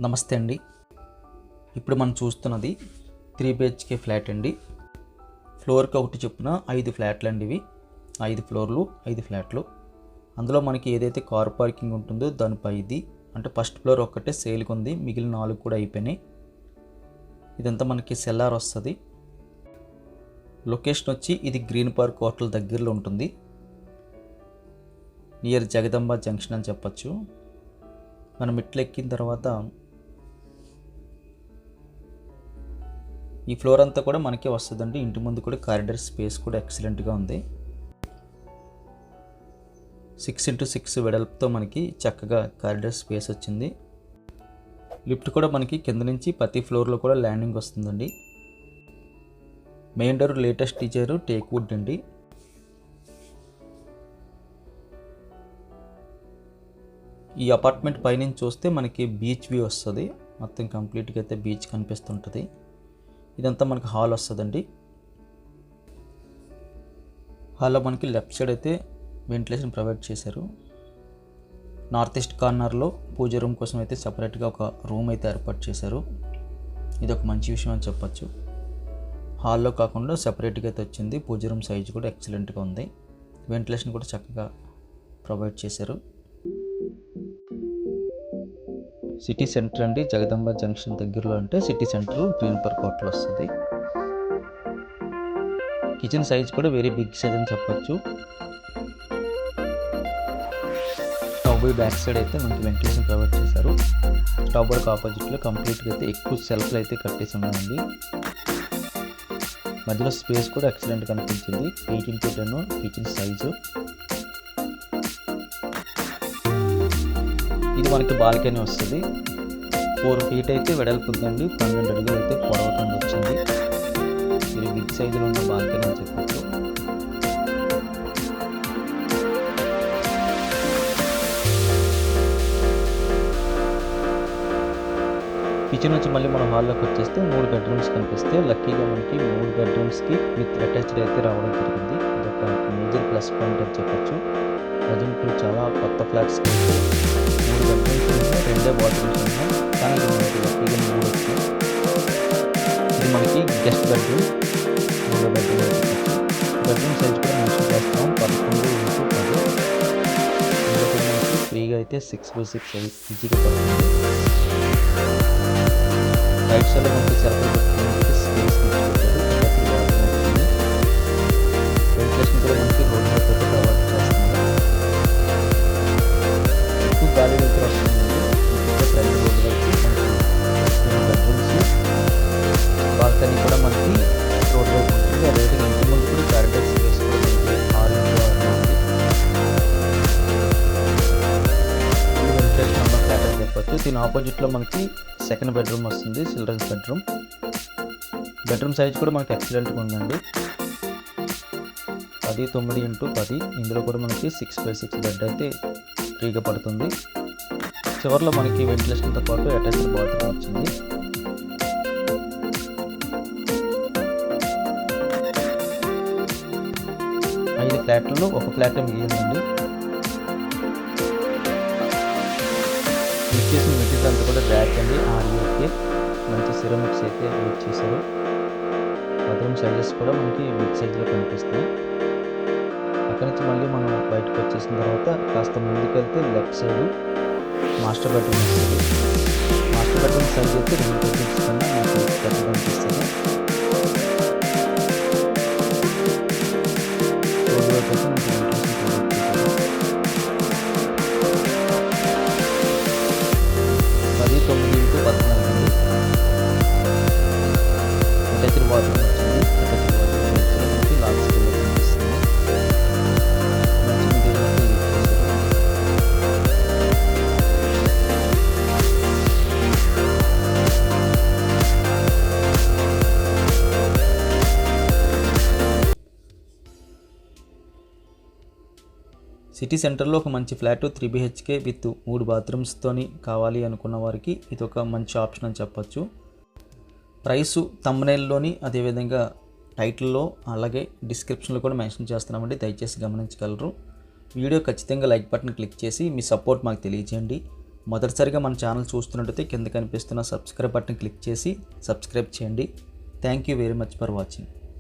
నమస్తే అండి. ఇప్పుడు మనం చూస్తున్నది 3 BHK ఫ్లాట్ అండి. ఫ్లోర్కి ఒకటి చొప్పున 5 ఫ్లాట్లు అండి. ఇవి 5 ఫ్లోర్లు 5 ఫ్లాట్లు. అందులో మనకి ఏదైతే కార్ పార్కింగ్ ఉంటుందో దానిపై ఇది అంటే ఫస్ట్ ఫ్లోర్ ఒక్కటే సేల్కి ఉంది, మిగిలిన 4 కూడా అయిపోయినాయి. ఇదంతా మనకి సెల్లార్ వస్తుంది. లొకేషన్ వచ్చి ఇది గ్రీన్ పార్క్ హోటల్ దగ్గరలో ఉంటుంది, నియర్ జగదంబ జంక్షన్ అని చెప్పచ్చు. మనం మెట్లు ఎక్కిన తర్వాత ఈ ఫ్లోర్ అంతా కూడా మనకే వస్తుందండి. ఇంటి ముందు కూడా కారిడార్ స్పేస్ కూడా ఎక్సలెంట్గా ఉంది. 6x6 వెడల్పుతో మనకి చక్కగా కారిడార్ స్పేస్ వచ్చింది. లిఫ్ట్ కూడా మనకి కింద నుంచి ప్రతి ఫ్లోర్లో కూడా ల్యాండింగ్ వస్తుందండి. Main door latest design teak wood అండి. ఈ అపార్ట్మెంట్ పైనుంచి చూస్తే మనకి బీచ్ వ్యూ వస్తుంది. మొత్తం కంప్లీట్గా అయితే బీచ్ కనిపిస్తుంటుంది. ఇదంతా మనకి హాల్ వస్తుందండి. హాల్లో మనకి లెఫ్ట్ సైడ్ అయితే వెంటిలేషన్ ప్రొవైడ్ చేశారు. నార్త్ ఈస్ట్ కార్నర్లో పూజ రూమ్ కోసం అయితే సపరేట్గా ఒక రూమ్ అయితే ఏర్పాటు చేశారు. ఇది ఒక మంచి విషయం అని చెప్పచ్చు. హాల్లో కాకుండా సపరేట్గా అయితే వచ్చింది. పూజ రూమ్ సైజ్ కూడా ఎక్సలెంట్గా ఉంది. వెంటిలేషన్ కూడా చక్కగా ప్రొవైడ్ చేశారు. సిటీ సెంటర్ అండి, జగదంబ జంక్షన్ దగ్గరలో అంటే city centre green park hotel వస్తుంది. కిచెన్ సైజ్ కూడా వెరీ బిగ్ సైజ్ అని చెప్పచ్చు. స్టవ్ బాయ్ బ్యాక్ సైడ్ అయితే మనకి వెంటిలేషన్ ప్రొవైడ్ చేశారు. స్టవ్ బాయ్కి ఆపోజిట్లో కంప్లీట్గా అయితే ఎక్కువ సెల్ఫ్లు అయితే కట్టేసి ఉన్నాయండి. మధ్యలో స్పేస్ కూడా ఎక్సలెంట్ కనిపించింది. 18x10 kitchen size. ఇది మనకి బాల్కనీ వస్తుంది. 4 feet అయితే వెడల్పు ఉందండి. 12 అడుగులు అయితే పొడవకుండా వచ్చింది. ఇది బిగ్ సైజులో ఉన్న బాల్కనీ అని చెప్పచ్చు. కిచెన్ వచ్చి మళ్ళీ మనం హాల్లోకి వచ్చేస్తే 3 బెడ్రూమ్స్ కనిపిస్తే లక్కీగా మనకి 3 బెడ్రూమ్స్కి విత్ అటాచ్డ్ అయితే రావడం జరిగింది. ఇదొక మేజర్ ప్లస్ పాయింట్ అని చెప్పచ్చు. ప్రజెంట్ చాలా కొత్త ఫ్లాట్స్కి 3 బెడ్రూమ్స్ ఉన్నాయి, 2 బాత్రూమ్స్ ఉన్నాయి, కానీ ఇది మనకి లక్కీగా 3 వచ్చాయి. ఇది మనకి గెస్ట్ బెడ్రూమ్, 3 బెడ్రూమ్ అని చెప్పచ్చు. బెడ్రూమ్ సైజ్ కూడా మెన్షన్ చేస్తాం 11x10. ఇందులో కూడా మనకి ఫ్రీగా అయితే 6x6 ఈజీగా పడుతుంది. రైట్ సైడ్లో మనకి సెల్ఫ్ పెట్టుకోవడానికి స్పేస్ తీసుకుంటారు. వెంటిలేషన్ కూడా మనకి రోడ్ మీద అయితే ప్రొవైడ్ చేస్తున్నారు. ఎక్కువ గాలి వెళ్తూ వస్తుంది. ఫ్రంట్ రోడ్ వైపు మనకి బెడ్రూమ్స్, బాల్కనీ కూడా మనకి రోడ్ వైపు ఉంటుంది. అదేవిధంగా ఇంటి ముందు కూడా కారిడార్ స్పేస్ కూడా మనకి 6x6 ఉంది. ఇది వెంటిలేషన్ ఉన్న ఫ్లాట్ అని చెప్పచ్చు. దీని ఆపోజిట్లో మనకి సెకండ్ బెడ్రూమ్ వస్తుంది, చిల్డ్రన్స్ బెడ్రూమ్. బెడ్రూమ్ సైజ్ కూడా మనకి ఎక్సలెంట్గా ఉందండి. 10x10. ఇందులో కూడా మనకి 6x6 బెడ్ అయితే ఫ్రీగా పడుతుంది. చివరిలో మనకి వెంటిలేషన్తో పాటు అటాచ్డ్ బాత్రూమ్ వచ్చింది. ఐదు ఫ్లాట్లలో ఒక ఫ్లాట్ మిగిలిందండి. యూజ్ చేసిన మెటీరియల్ అంతా కూడా ర్యాక్ అండి. RUK మంచి సిరమిక్స్ అయితే యూజ్ చేశారు. బాత్రూమ్ సైజెస్ కూడా మనకి బిగ్ సైజ్లో కనిపిస్తున్నాయి. అక్కడి నుంచి మళ్ళీ మనం బయటకు వచ్చేసిన తర్వాత కాస్త ముందుకెళ్తే లెఫ్ట్ సైడ్ మాస్టర్ బెడ్రూమ్ వస్తుంది. మాస్టర్ బెడ్రూమ్ సైజ్ అయితే 2 బెడ్రూమ్స్ కన్నా మనకి పెద్దగా అనిపిస్తుంది. రోడ్ వైపు అయితే మనకి వెంటిలేషన్ ప్రొవైడ్ చేశారు. 10x14 అండి. అటాచ్డ్ బాత్రూమ్ వచ్చింది. అటాచ్డ్ బాత్రూమ్ వచ్చి మనకి లార్జ్ స్కేల్లో కనిపిస్తుంది. మంచి మెటీరియల్ అయితే యూజ్ చేశారు. సిటీ సెంటర్లో ఒక మంచి ఫ్లాట్ 3 BHK విత్ 3 బాత్రూమ్స్తోని కావాలి అనుకున్న వారికి ఇది ఒక మంచి ఆప్షన్ అని చెప్పచ్చు. ప్రైసు థంబ్నెయిల్లోని అదేవిధంగా టైటిల్లో అలాగే డిస్క్రిప్షన్లో కూడా మెన్షన్ చేస్తున్నామండి, దయచేసి గమనించగలరు. వీడియో ఖచ్చితంగా లైక్ బటన్ క్లిక్ చేసి మీ సపోర్ట్ మాకు తెలియజేయండి. మొదటిసారిగా మన ఛానల్ చూస్తున్నట్టయితే కింద కనిపిస్తున్న సబ్స్క్రైబ్ బటన్ క్లిక్ చేసి సబ్స్క్రైబ్ చేయండి. Thank you very much for watching.